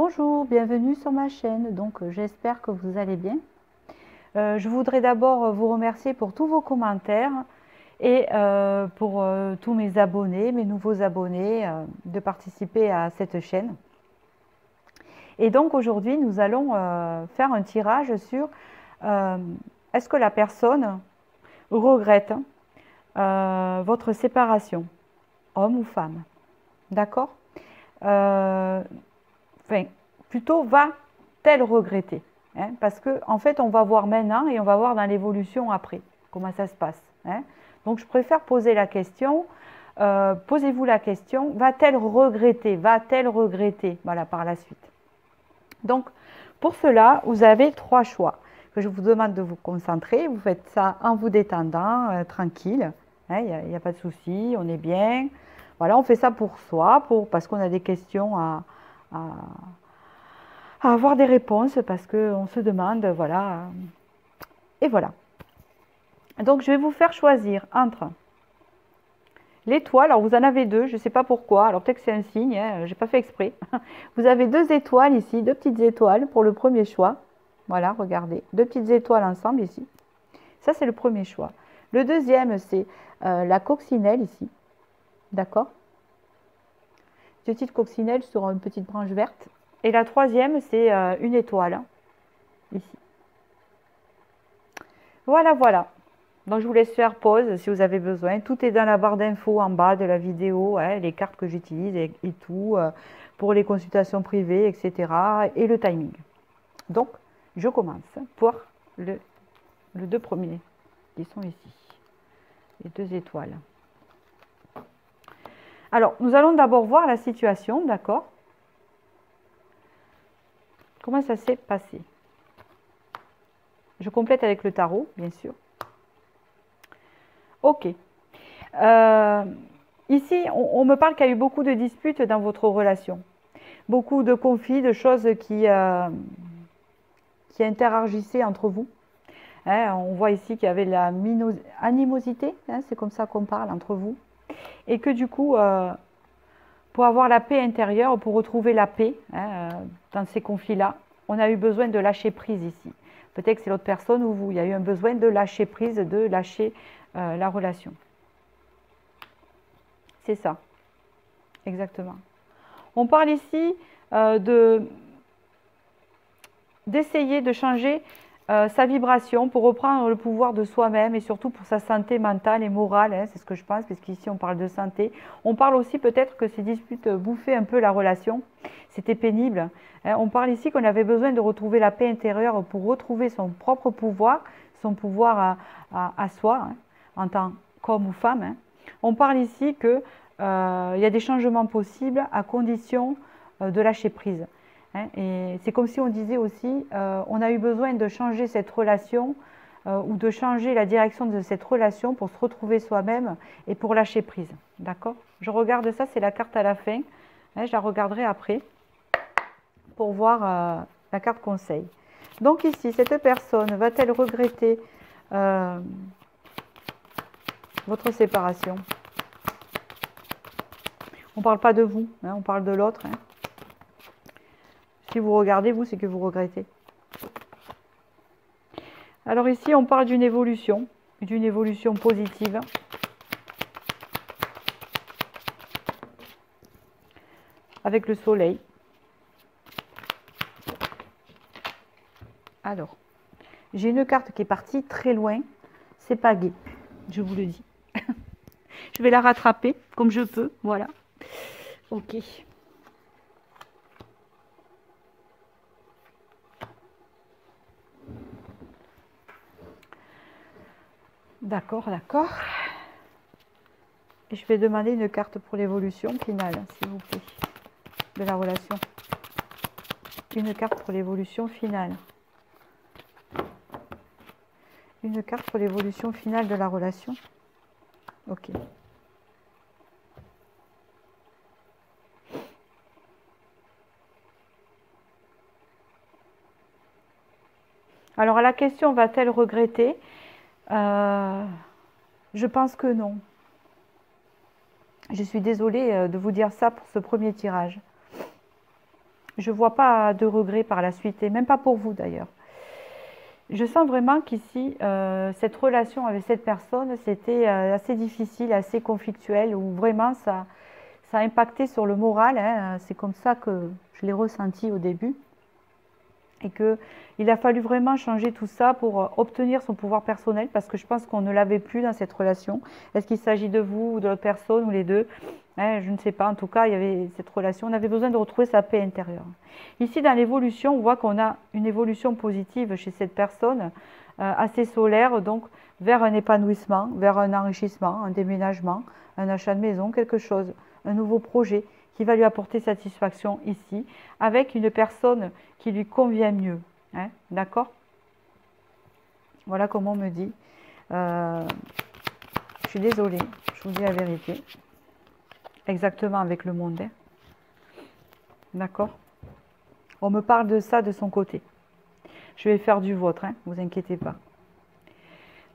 Bonjour, bienvenue sur ma chaîne. Donc j'espère que vous allez bien. Je voudrais d'abord vous remercier pour tous vos commentaires et pour tous mes abonnés, mes nouveaux abonnés, de participer à cette chaîne. Et donc aujourd'hui, nous allons faire un tirage sur est-ce que la personne regrette votre séparation, homme ou femme. D'accord? Enfin, plutôt va-t-elle regretter, hein? Parce que en fait, on va voir maintenant et on va voir dans l'évolution après comment ça se passe, hein? Donc, je préfère poser la question. Posez-vous la question, va-t-elle regretter? Va-t-elle regretter? Voilà, par la suite. Donc, pour cela, vous avez trois choix que je vous demande de vous concentrer. Vous faites ça en vous détendant, tranquille, hein, il n'y a pas de souci, on est bien. Voilà, on fait ça pour soi, parce qu'on a des questions à avoir des réponses, parce qu'on se demande, voilà. Et voilà. Donc, je vais vous faire choisir entre l'étoile. Alors, vous en avez deux, je ne sais pas pourquoi. Alors, peut-être que c'est un signe, hein, je n'ai pas fait exprès. Vous avez deux étoiles ici, deux petites étoiles pour le premier choix. Voilà, regardez, deux petites étoiles ensemble ici. Ça, c'est le premier choix. Le deuxième, c'est la coccinelle ici. D'accord? Petite coccinelle sur une petite branche verte. Et la troisième, c'est une étoile, hein, ici. Voilà, voilà. Donc, je vous laisse faire pause si vous avez besoin. Tout est dans la barre d'infos en bas de la vidéo, hein, les cartes que j'utilise et tout, pour les consultations privées, etc. Et le timing. Donc, je commence pour les deux premiers qui sont ici. Les deux étoiles. Alors, nous allons d'abord voir la situation, d'accord? Comment ça s'est passé? Je complète avec le tarot, bien sûr. Ok. Ici, on me parle qu'il y a eu beaucoup de disputes dans votre relation. Beaucoup de conflits, de choses qui interagissaient entre vous. Hein, on voit ici qu'il y avait de la animosité, hein, c'est comme ça qu'on parle entre vous. Et que du coup, pour avoir la paix intérieure, pour retrouver la paix, hein, dans ces conflits-là, on a eu besoin de lâcher prise ici. Peut-être que c'est l'autre personne ou vous. Il y a eu un besoin de lâcher prise, de lâcher la relation. C'est ça, exactement. On parle ici d'essayer de changer sa vibration pour reprendre le pouvoir de soi-même et surtout pour sa santé mentale et morale, hein, c'est ce que je pense, parce qu'ici on parle de santé. On parle aussi peut-être que ces disputes bouffaient un peu la relation, c'était pénible. Hein. On parle ici qu'on avait besoin de retrouver la paix intérieure pour retrouver son propre pouvoir, son pouvoir à soi, hein, en tant qu'homme ou femme. Hein. On parle ici qu'il y a des changements possibles à condition de lâcher prise. Hein, et c'est comme si on disait aussi, on a eu besoin de changer cette relation ou de changer la direction de cette relation pour se retrouver soi-même et pour lâcher prise. D'accord? Je regarde ça, c'est la carte à la fin. Hein, je la regarderai après pour voir la carte conseil. Donc ici, cette personne va-t-elle regretter votre séparation? On ne parle pas de vous, hein, on parle de l'autre. Hein. Si vous regardez, vous, c'est que vous regrettez. Alors ici, on parle d'une évolution positive. Avec le soleil. Alors, j'ai une carte qui est partie très loin. C'est pas gai, je vous le dis. Je vais la rattraper comme je peux, voilà. Ok. D'accord, d'accord. Et je vais demander une carte pour l'évolution finale, s'il vous plaît, de la relation. Une carte pour l'évolution finale. Une carte pour l'évolution finale de la relation. Ok. Alors, à la question, va-t-elle regretter? Je pense que non. Je suis désolée de vous dire ça pour ce premier tirage. Je ne vois pas de regret par la suite, et même pas pour vous d'ailleurs. Je sens vraiment qu'ici, cette relation avec cette personne, c'était assez difficile, assez conflictuel, où vraiment ça a impacté sur le moral, hein. C'est comme ça que je l'ai ressenti au début. Et qu'il a fallu vraiment changer tout ça pour obtenir son pouvoir personnel, parce que je pense qu'on ne l'avait plus dans cette relation. Est-ce qu'il s'agit de vous ou de l'autre personne ou les deux? Je ne sais pas. En tout cas, il y avait cette relation. On avait besoin de retrouver sa paix intérieure. Ici, dans l'évolution, on voit qu'on a une évolution positive chez cette personne, assez solaire, donc vers un épanouissement, vers un enrichissement, un déménagement, un achat de maison, quelque chose, un nouveau projet qui va lui apporter satisfaction ici, avec une personne qui lui convient mieux. Hein, d'accord? Voilà comment on me dit. Je suis désolée, je vous dis la vérité. Exactement avec le monde. Hein. D'accord? On me parle de ça de son côté. Je vais faire du vôtre, hein, vous inquiétez pas.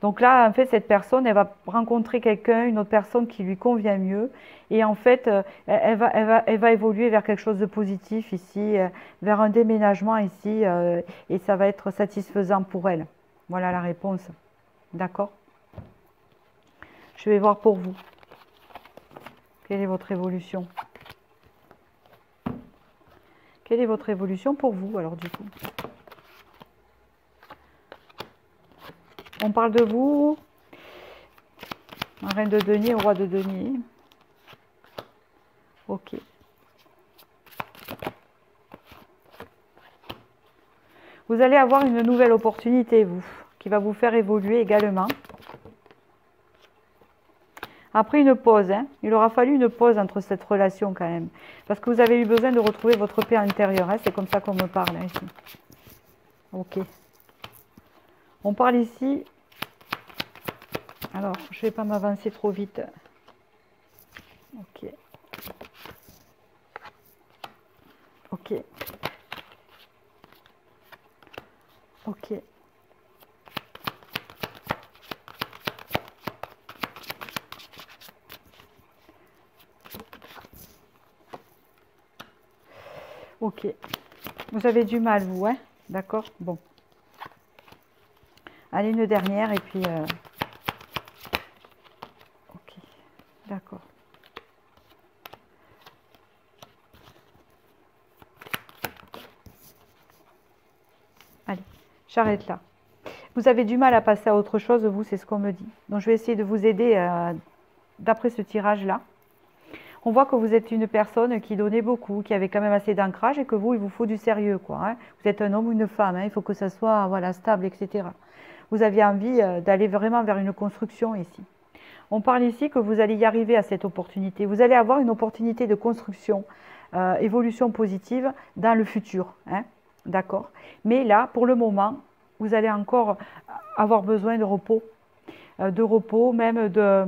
Donc là, en fait, cette personne, elle va rencontrer quelqu'un, une autre personne qui lui convient mieux. Et en fait, elle va évoluer vers quelque chose de positif ici, vers un déménagement ici, et ça va être satisfaisant pour elle. Voilà la réponse. D'accord? Je vais voir pour vous. Quelle est votre évolution? Quelle est votre évolution pour vous, alors, du coup? On parle de vous, reine de denier, roi de denier. Ok. Vous allez avoir une nouvelle opportunité, vous, qui va vous faire évoluer également. Après une pause, hein, il aura fallu une pause entre cette relation quand même. Parce que vous avez eu besoin de retrouver votre paix intérieure. Hein, c'est comme ça qu'on me parle hein, ici. Ok. On parle ici. Alors, je ne vais pas m'avancer trop vite. Ok. Ok. Ok. Ok. Vous avez du mal, vous, hein? D'accord? Bon. Allez, une dernière et puis... Ok. D'accord. Allez, j'arrête là. Vous avez du mal à passer à autre chose, vous, c'est ce qu'on me dit. Donc, je vais essayer de vous aider d'après ce tirage-là. On voit que vous êtes une personne qui donnait beaucoup, qui avait quand même assez d'ancrage et que vous, il vous faut du sérieux, quoi. Hein. Vous êtes un homme ou une femme, hein, il faut que ça soit voilà, stable, etc. Vous aviez envie d'aller vraiment vers une construction ici. On parle ici que vous allez y arriver à cette opportunité. Vous allez avoir une opportunité de construction, évolution positive dans le futur. Hein, d'accord? Mais là, pour le moment, vous allez encore avoir besoin de repos, même de...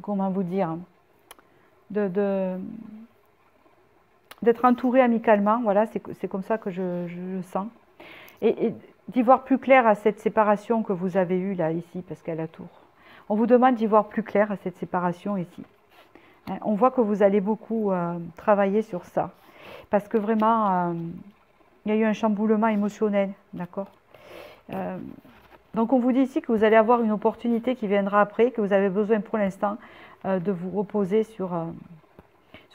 Comment vous dire? D'être entouré amicalement, voilà, c'est comme ça que je le sens. Et d'y voir plus clair à cette séparation que vous avez eue là, ici, parce qu'à la tour. On vous demande d'y voir plus clair à cette séparation ici. Hein, on voit que vous allez beaucoup travailler sur ça. Parce que vraiment, il y a eu un chamboulement émotionnel, d'accord? Donc on vous dit ici que vous allez avoir une opportunité qui viendra après, que vous avez besoin pour l'instant de vous reposer sur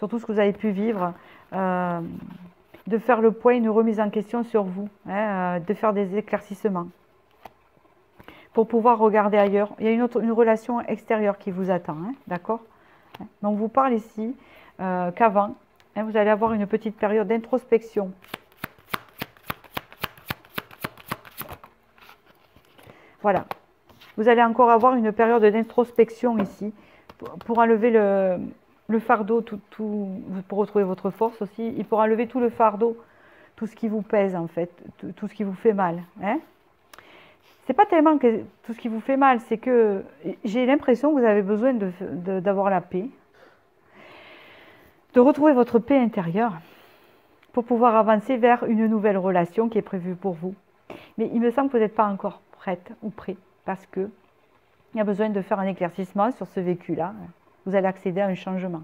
tout ce que vous avez pu vivre, de faire le point, une remise en question sur vous, hein, de faire des éclaircissements pour pouvoir regarder ailleurs. Il y a une relation extérieure qui vous attend, hein, d'accord? Donc on vous parle ici qu'avant, hein, vous allez avoir une petite période d'introspection. Voilà. Vous allez encore avoir une période d'introspection ici pour enlever le fardeau, pour retrouver votre force aussi. Il pourra enlever tout le fardeau, tout ce qui vous pèse en fait, tout ce qui vous fait mal. Hein, c'est pas tellement que tout ce qui vous fait mal, c'est que j'ai l'impression que vous avez besoin d'avoir la paix, de retrouver votre paix intérieure pour pouvoir avancer vers une nouvelle relation qui est prévue pour vous. Mais il me semble que vous n'êtes pas encore prête ou prêt parce que il y a besoin de faire un éclaircissement sur ce vécu-là. Vous allez accéder à un changement.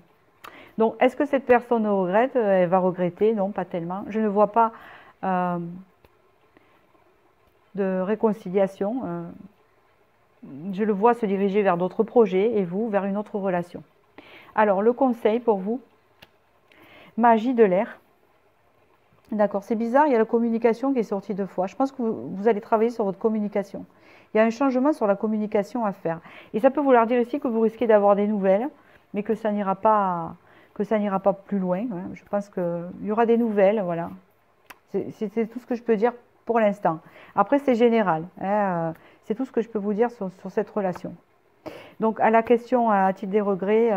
Donc, est-ce que cette personne regrette? Elle va regretter? Non, pas tellement. Je ne vois pas de réconciliation. Je le vois se diriger vers d'autres projets et vous, vers une autre relation. Alors, le conseil pour vous, magie de l'air. D'accord, c'est bizarre, il y a la communication qui est sortie 2 fois. Je pense que vous allez travailler sur votre communication. Il y a un changement sur la communication à faire. Et ça peut vouloir dire ici que vous risquez d'avoir des nouvelles, mais que ça n'ira pas, plus loin. Hein. Je pense qu'il y aura des nouvelles, voilà. C'est tout ce que je peux dire pour l'instant. Après, c'est général. Hein, c'est tout ce que je peux vous dire sur cette relation. Donc, à la question, a-t-il des regrets?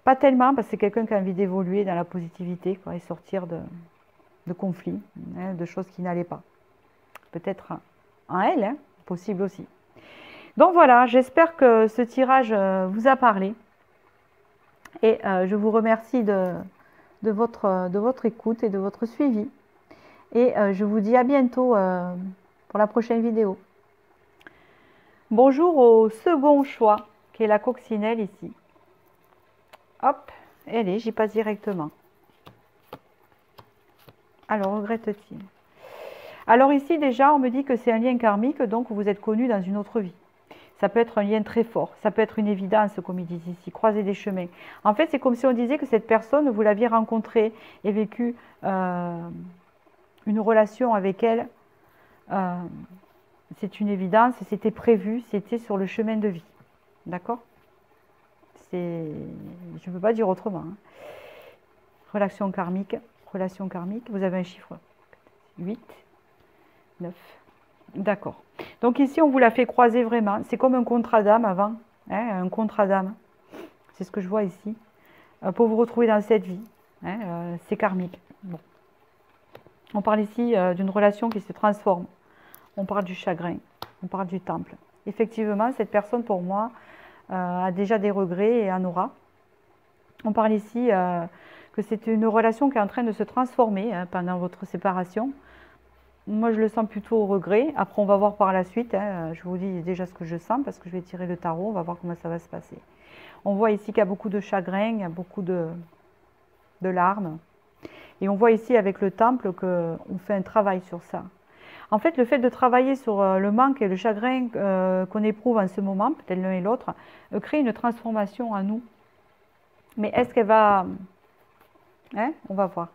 Pas tellement, parce que c'est quelqu'un qui a envie d'évoluer dans la positivité, quoi, et sortir de conflits, hein, de choses qui n'allaient pas. Peut-être en elle, hein, possible aussi. Donc voilà, j'espère que ce tirage vous a parlé. Et je vous remercie de votre écoute et de votre suivi. Et je vous dis à bientôt pour la prochaine vidéo. Bonjour au second choix, qui est la coccinelle ici. Hop, allez, j'y passe directement. Alors, regrette-t-il? Alors ici, déjà, on me dit que c'est un lien karmique, donc vous êtes connu dans une autre vie. Ça peut être un lien très fort, ça peut être une évidence, comme ils disent ici, croiser des chemins. En fait, c'est comme si on disait que cette personne, vous l'aviez rencontrée et vécu une relation avec elle. C'est une évidence, c'était prévu, c'était sur le chemin de vie. D'accord? Je ne peux pas dire autrement. Hein. Relation karmique, vous avez un chiffre 8, 9. D'accord. Donc ici, on vous l'a fait croiser vraiment. C'est comme un contrat d'âme avant. Hein, un contrat d'âme. C'est ce que je vois ici. Pour vous retrouver dans cette vie. Hein, c'est karmique. Bon. On parle ici d'une relation qui se transforme. On parle du chagrin. On parle du temple. Effectivement, cette personne, pour moi, a déjà des regrets et en aura. On parle ici que c'est une relation qui est en train de se transformer hein, pendant votre séparation. Moi, je le sens plutôt au regret. Après, on va voir par la suite. Hein. Je vous dis déjà ce que je sens parce que je vais tirer le tarot. On va voir comment ça va se passer. On voit ici qu'il y a beaucoup de chagrin, il y a beaucoup de larmes. Et on voit ici avec le temple qu'on fait un travail sur ça. En fait, le fait de travailler sur le manque et le chagrin qu'on éprouve en ce moment, peut-être l'un et l'autre, crée une transformation en nous. Mais est-ce qu'elle va... Hein? On va voir.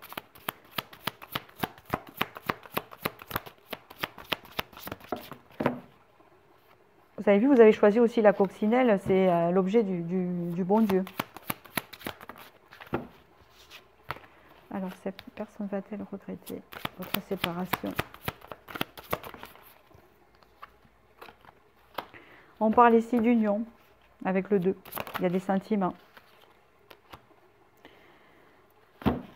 Vous avez vu, vous avez choisi aussi la coccinelle, c'est l'objet du bon Dieu. Alors, cette personne va-t-elle regretter votre séparation? On parle ici d'union avec le 2. Il y a des sentiments.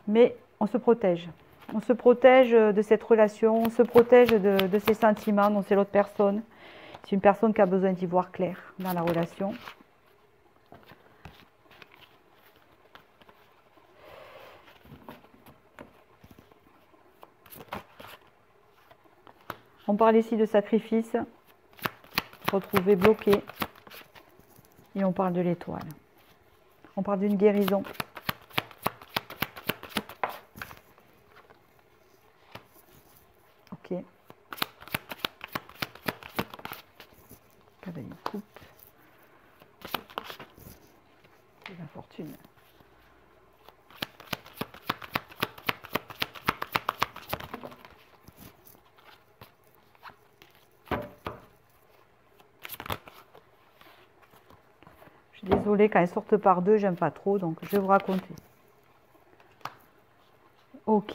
Mais on se protège. On se protège de cette relation, on se protège de ces sentiments dont c'est l'autre personne. C'est une personne qui a besoin d'y voir clair dans la relation. On parle ici de sacrifice, retrouvé bloqué. Et on parle de l'étoile. On parle d'une guérison. Ok. Cavalier de coupe. Et la fortune. Je suis désolée, quand elles sortent par deux, j'aime pas trop, donc je vais vous raconter. Ok,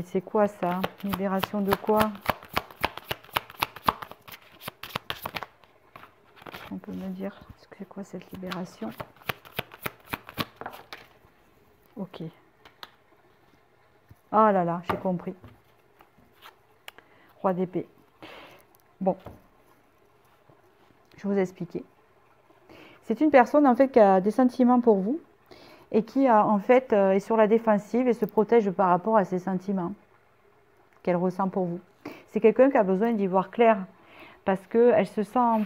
c'est quoi ça? Libération de quoi? On peut me dire, c'est quoi cette libération? Ok. Ah là là, j'ai compris. Roi d'épée. Bon. Je vais vous expliquer. C'est une personne en fait qui a des sentiments pour vous et qui en fait est sur la défensive et se protège par rapport à ses sentiments qu'elle ressent pour vous. C'est quelqu'un qui a besoin d'y voir clair parce qu'elle se sent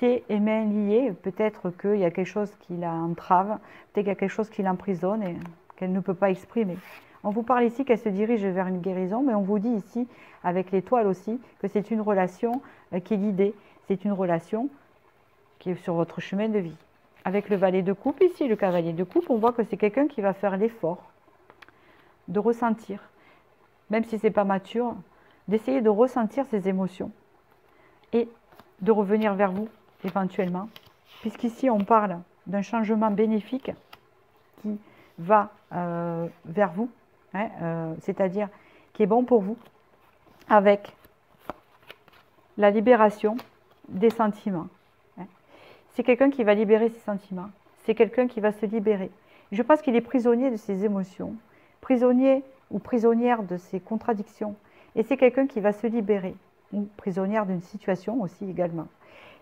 pieds et mains liés. Peut-être qu'il y a quelque chose qui l'entrave, peut-être qu'il y a quelque chose qui l'emprisonne et qu'elle ne peut pas exprimer. On vous parle ici qu'elle se dirige vers une guérison, mais on vous dit ici, avec l'étoile aussi, que c'est une relation qui est guidée. C'est une relation qui est sur votre chemin de vie. Avec le valet de coupe ici, le cavalier de coupe, on voit que c'est quelqu'un qui va faire l'effort de ressentir, même si ce n'est pas mature, d'essayer de ressentir ses émotions et de revenir vers vous éventuellement, puisqu'ici on parle d'un changement bénéfique qui va vers vous, hein, c'est-à-dire qui est bon pour vous, avec la libération des sentiments. Hein. C'est quelqu'un qui va libérer ses sentiments, c'est quelqu'un qui va se libérer. Je pense qu'il est prisonnier de ses émotions, prisonnier ou prisonnière de ses contradictions, et c'est quelqu'un qui va se libérer, ou prisonnière d'une situation aussi également,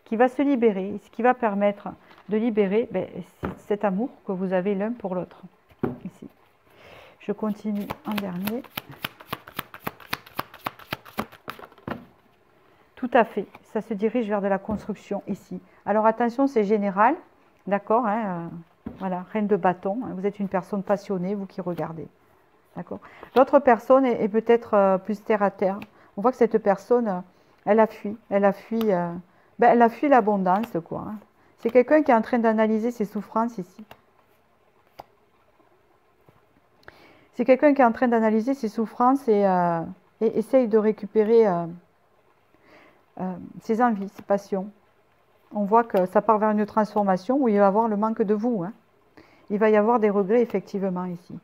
qui va se libérer, ce qui va permettre de libérer cet amour que vous avez l'un pour l'autre. Ici. Je continue en dernier. Tout à fait, ça se dirige vers de la construction ici. Alors attention, c'est général, d'accord, hein, voilà, reine de bâton, hein, vous êtes une personne passionnée, vous qui regardez. D'accord. L'autre personne est peut-être plus terre à terre. On voit que cette personne, elle a fui l'abondance, quoi. Hein. C'est quelqu'un qui est en train d'analyser ses souffrances ici. C'est quelqu'un qui est en train d'analyser ses souffrances et essaye de récupérer ses envies, ses passions. On voit que ça part vers une transformation où il va y avoir le manque de vous. Hein. Il va y avoir des regrets, effectivement, ici.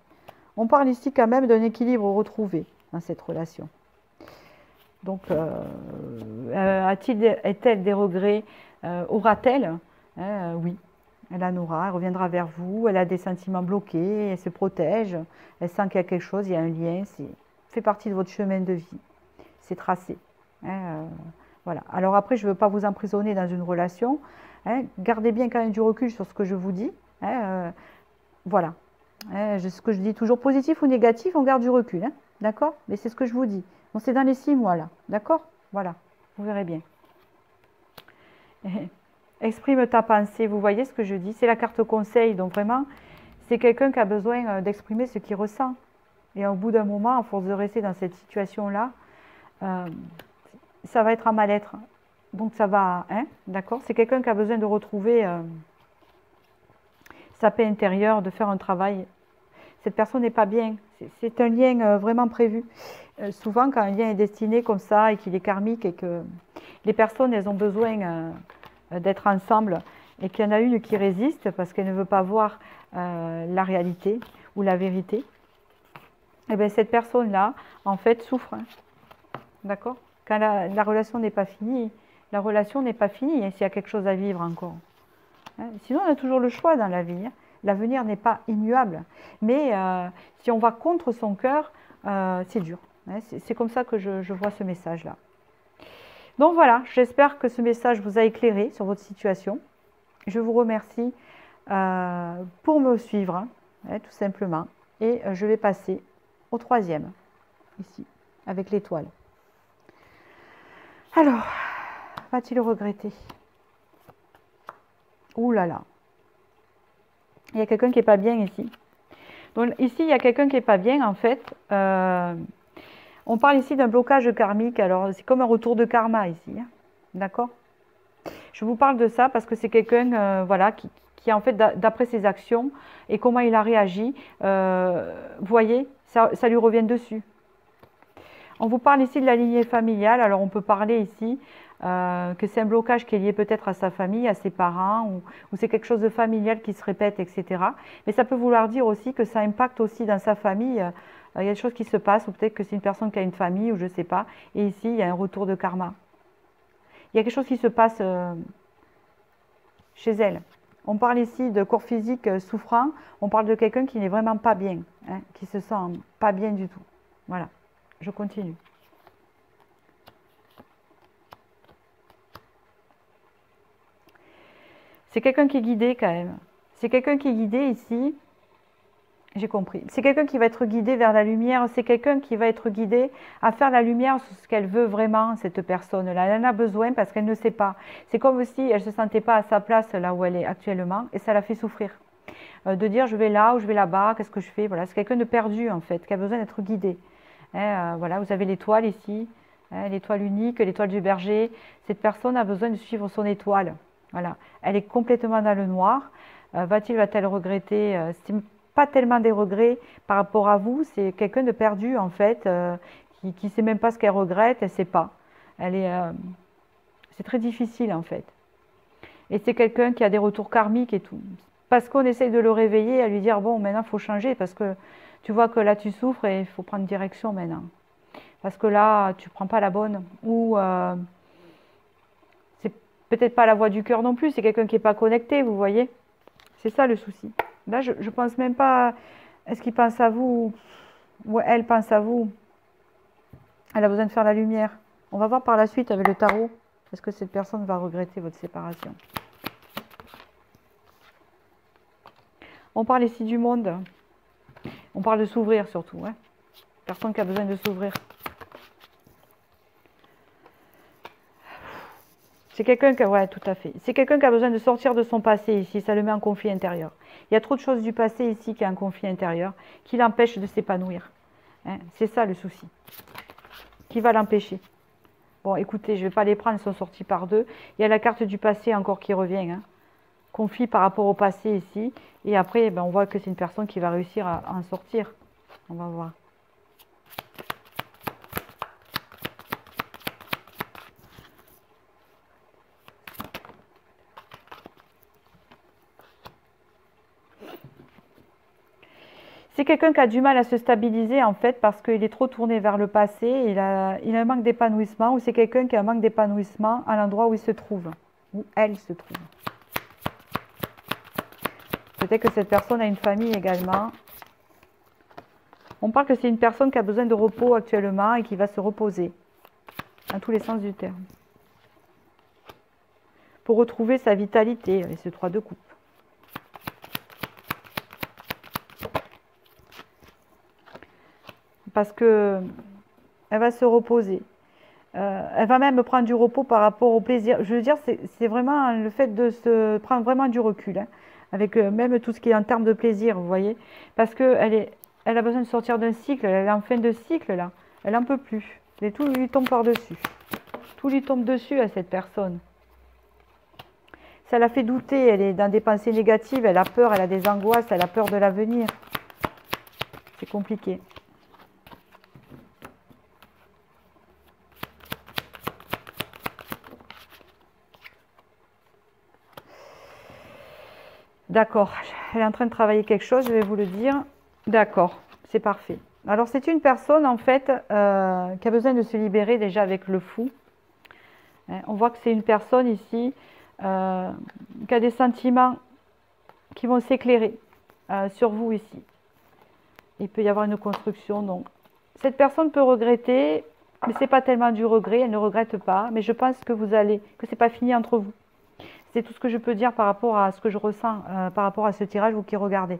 On parle ici quand même d'un équilibre retrouvé dans cette relation. Donc, est-elle des regrets? Aura-t-elle? Oui, elle en aura, elle reviendra vers vous, elle a des sentiments bloqués, elle se protège, elle sent qu'il y a quelque chose, il y a un lien, c'est fait partie de votre chemin de vie, c'est tracé. Voilà. Alors après, je ne veux pas vous emprisonner dans une relation, hein, gardez bien quand même du recul sur ce que je vous dis, hein, voilà. Ce que je dis toujours, positif ou négatif, on garde du recul, hein, d'accord? Mais c'est ce que je vous dis. Bon, c'est dans les 6 mois là, d'accord? Voilà, vous verrez bien. Exprime ta pensée, vous voyez ce que je dis? C'est la carte conseil, donc vraiment, c'est quelqu'un qui a besoin d'exprimer ce qu'il ressent. Et au bout d'un moment, à force de rester dans cette situation-là, ça va être un mal-être. Donc ça va, hein, d'accord? C'est quelqu'un qui a besoin de retrouver sa paix intérieure, de faire un travail. Cette personne n'est pas bien. C'est un lien vraiment prévu. Souvent, quand un lien est destiné comme ça et qu'il est karmique et que les personnes, elles ont besoin d'être ensemble et qu'il y en a une qui résiste parce qu'elle ne veut pas voir la réalité ou la vérité, et bien cette personne-là, en fait, souffre. Hein. D'accord? Quand la relation n'est pas finie, la relation n'est pas finie hein, s'il y a quelque chose à vivre encore. Hein. Sinon, on a toujours le choix dans la vie. Hein. L'avenir n'est pas immuable. Mais si on va contre son cœur, c'est dur. Hein. C'est comme ça que je vois ce message-là. Donc voilà, j'espère que ce message vous a éclairé sur votre situation. Je vous remercie pour me suivre, hein, tout simplement. Et je vais passer au troisième, ici, avec l'étoile. Alors, va-t-il regretter? Ouh là là. Il y a quelqu'un qui n'est pas bien ici. Donc ici, il y a quelqu'un qui n'est pas bien, en fait. On parle ici d'un blocage karmique. Alors, c'est comme un retour de karma ici. Hein. D'accord? Je vous parle de ça parce que c'est quelqu'un voilà, qui, en fait, d'après ses actions et comment il a réagi, vous voyez, ça lui revient dessus. On vous parle ici de la lignée familiale. Alors, on peut parler ici que c'est un blocage qui est lié peut-être à sa famille, à ses parents, ou c'est quelque chose de familial qui se répète, etc. Mais ça peut vouloir dire aussi que ça impacte aussi dans sa famille. Il y a des choses qui se passent, ou peut-être que c'est une personne qui a une famille, ou je ne sais pas. Et ici, il y a un retour de karma. Il y a quelque chose qui se passe chez elle. On parle ici de corps physique souffrant. On parle de quelqu'un qui n'est vraiment pas bien, hein, qui se sent pas bien du tout. Voilà, je continue. C'est quelqu'un qui est guidé quand même. C'est quelqu'un qui est guidé ici. J'ai compris. C'est quelqu'un qui va être guidé vers la lumière, c'est quelqu'un qui va être guidé à faire la lumière sur ce qu'elle veut vraiment, cette personne-là. Elle en a besoin parce qu'elle ne sait pas. C'est comme si elle ne se sentait pas à sa place là où elle est actuellement et ça la fait souffrir. De dire je vais là ou je vais là-bas, qu'est-ce que je fais? Voilà, c'est quelqu'un de perdu en fait, qui a besoin d'être guidé. Hein, voilà, vous avez l'étoile ici, hein, l'étoile unique, l'étoile du berger. Cette personne a besoin de suivre son étoile. Voilà, elle est complètement dans le noir. Va-t-elle regretter? Pas tellement des regrets par rapport à vous, c'est quelqu'un de perdu en fait, qui ne sait même pas ce qu'elle regrette, elle ne sait pas. C'est très difficile en fait. Et c'est quelqu'un qui a des retours karmiques et tout. Parce qu'on essaye de le réveiller, à lui dire, bon, maintenant il faut changer, parce que tu vois que là tu souffres et il faut prendre direction maintenant. Parce que là, tu ne prends pas la bonne. Ou c'est peut-être pas la voix du cœur non plus, c'est quelqu'un qui n'est pas connecté, vous voyez. C'est ça le souci. Là, je ne pense même pas, est-ce qu'il pense à vous ou elle pense à vous? Elle a besoin de faire la lumière. On va voir par la suite avec le tarot. Est-ce que cette personne va regretter votre séparation? On parle ici du monde. On parle de s'ouvrir surtout. Hein. Personne qui a besoin de s'ouvrir. C'est quelqu'un qui, ouais, tout à fait. C'est quelqu'un qui a besoin de sortir de son passé ici. Ça le met en conflit intérieur. Il y a trop de choses du passé ici qui a un conflit intérieur, qui l'empêche de s'épanouir. Hein. C'est ça le souci. Qui va l'empêcher. Bon, écoutez, je ne vais pas les prendre, ils sont sortis par deux. Il y a la carte du passé encore qui revient. Hein. Conflit par rapport au passé ici. Et après, ben, on voit que c'est une personne qui va réussir à en sortir. On va voir. C'est quelqu'un qui a du mal à se stabiliser en fait parce qu'il est trop tourné vers le passé, il a un manque d'épanouissement ou c'est quelqu'un qui a un manque d'épanouissement à l'endroit où il se trouve, où elle se trouve. Peut-être que cette personne a une famille également. On parle que c'est une personne qui a besoin de repos actuellement et qui va se reposer, dans tous les sens du terme. Pour retrouver sa vitalité avec ce 3 de coupe. Parce que elle va se reposer. Elle va même prendre du repos par rapport au plaisir. Je veux dire, c'est vraiment le fait de se prendre vraiment du recul, hein, avec même tout ce qui est en termes de plaisir, vous voyez. Parce qu'elle a besoin de sortir d'un cycle, elle est en fin de cycle là. Elle n'en peut plus. Et tout lui tombe par-dessus. Tout lui tombe dessus à cette personne. Ça la fait douter, elle est dans des pensées négatives, elle a peur, elle a des angoisses, elle a peur de l'avenir. C'est compliqué. D'accord, elle est en train de travailler quelque chose, je vais vous le dire. D'accord, c'est parfait. Alors c'est une personne en fait qui a besoin de se libérer déjà avec le fou. Hein, on voit que c'est une personne ici qui a des sentiments qui vont s'éclairer sur vous ici. Il peut y avoir une construction. Donc cette personne peut regretter, mais ce n'est pas tellement du regret, elle ne regrette pas. Mais je pense que que ce n'est pas fini entre vous. C'est tout ce que je peux dire par rapport à ce que je ressens, par rapport à ce tirage, vous qui regardez.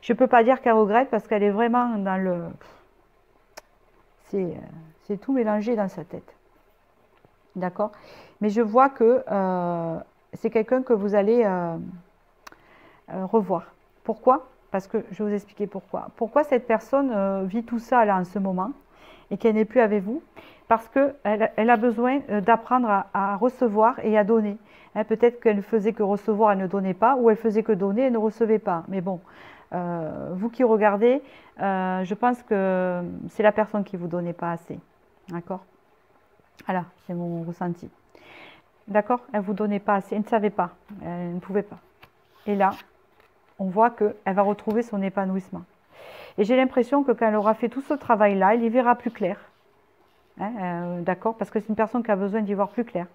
Je ne peux pas dire qu'elle regrette parce qu'elle est vraiment dans le... C'est tout mélangé dans sa tête. D'accord? Mais je vois que c'est quelqu'un que vous allez revoir. Pourquoi? Parce que je vais vous expliquer pourquoi. Pourquoi cette personne vit tout ça là en ce moment et qu'elle n'est plus avec vous? Parce qu'elle a besoin d'apprendre à recevoir et à donner. Hein, peut-être qu'elle ne faisait que recevoir, elle ne donnait pas, ou elle faisait que donner, elle ne recevait pas. Mais bon, vous qui regardez, je pense que c'est la personne qui ne vous donnait pas assez. D'accord? Voilà, c'est mon ressenti. D'accord? Elle ne vous donnait pas assez, elle ne savait pas, elle ne pouvait pas. Et là, on voit qu'elle va retrouver son épanouissement. Et j'ai l'impression que quand elle aura fait tout ce travail-là, elle y verra plus clair. Hein, d'accord? Parce que c'est une personne qui a besoin d'y voir plus clair.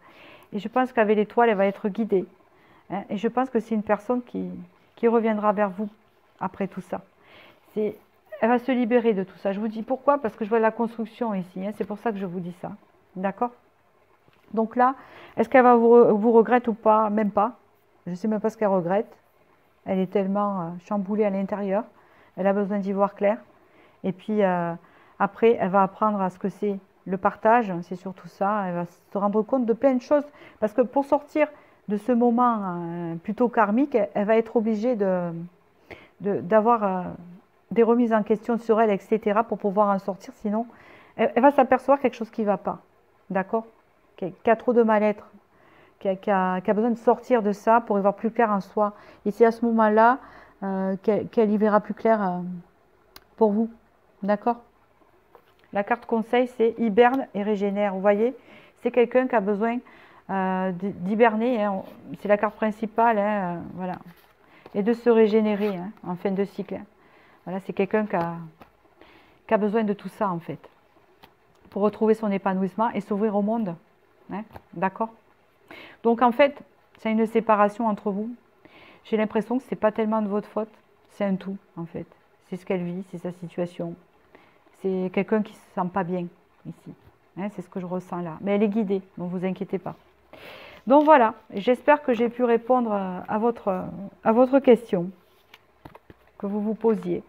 Et je pense qu'avec l'étoile, elle va être guidée. Hein, et je pense que c'est une personne qui reviendra vers vous après tout ça. Elle va se libérer de tout ça. Je vous dis pourquoi? Parce que je vois la construction ici. Hein, c'est pour ça que je vous dis ça. D'accord? Donc là, est-ce qu'elle va vous regretter ou pas? Même pas. Je ne sais même pas ce qu'elle regrette. Elle est tellement chamboulée à l'intérieur. Elle a besoin d'y voir clair. Et puis après, elle va apprendre à ce que c'est le partage, c'est surtout ça. Elle va se rendre compte de plein de choses. Parce que pour sortir de ce moment plutôt karmique, elle va être obligée d'avoir des remises en question sur elle, etc. pour pouvoir en sortir. Sinon, elle va s'apercevoir quelque chose qui ne va pas. D'accord? Qui a trop de mal-être. Qui a besoin de sortir de ça pour y voir plus clair en soi. Et c'est à ce moment-là qu'elle y verra plus clair pour vous. D'accord? La carte conseil, c'est hiberne et régénère. Vous voyez, c'est quelqu'un qui a besoin d'hiberner. Hein. C'est la carte principale. Hein, voilà. Et de se régénérer hein, en fin de cycle. Voilà, c'est quelqu'un qui a besoin de tout ça, en fait. Pour retrouver son épanouissement et s'ouvrir au monde. Hein, d'accord? Donc, en fait, c'est une séparation entre vous. J'ai l'impression que ce n'est pas tellement de votre faute. C'est un tout, en fait. C'est ce qu'elle vit, c'est sa situation. C'est quelqu'un qui ne se sent pas bien ici. Hein, c'est ce que je ressens là. Mais elle est guidée, donc ne vous inquiétez pas. Donc voilà, j'espère que j'ai pu répondre à votre question que vous vous posiez.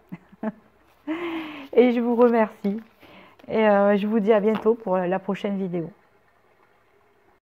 Et je vous remercie. Et je vous dis à bientôt pour la prochaine vidéo.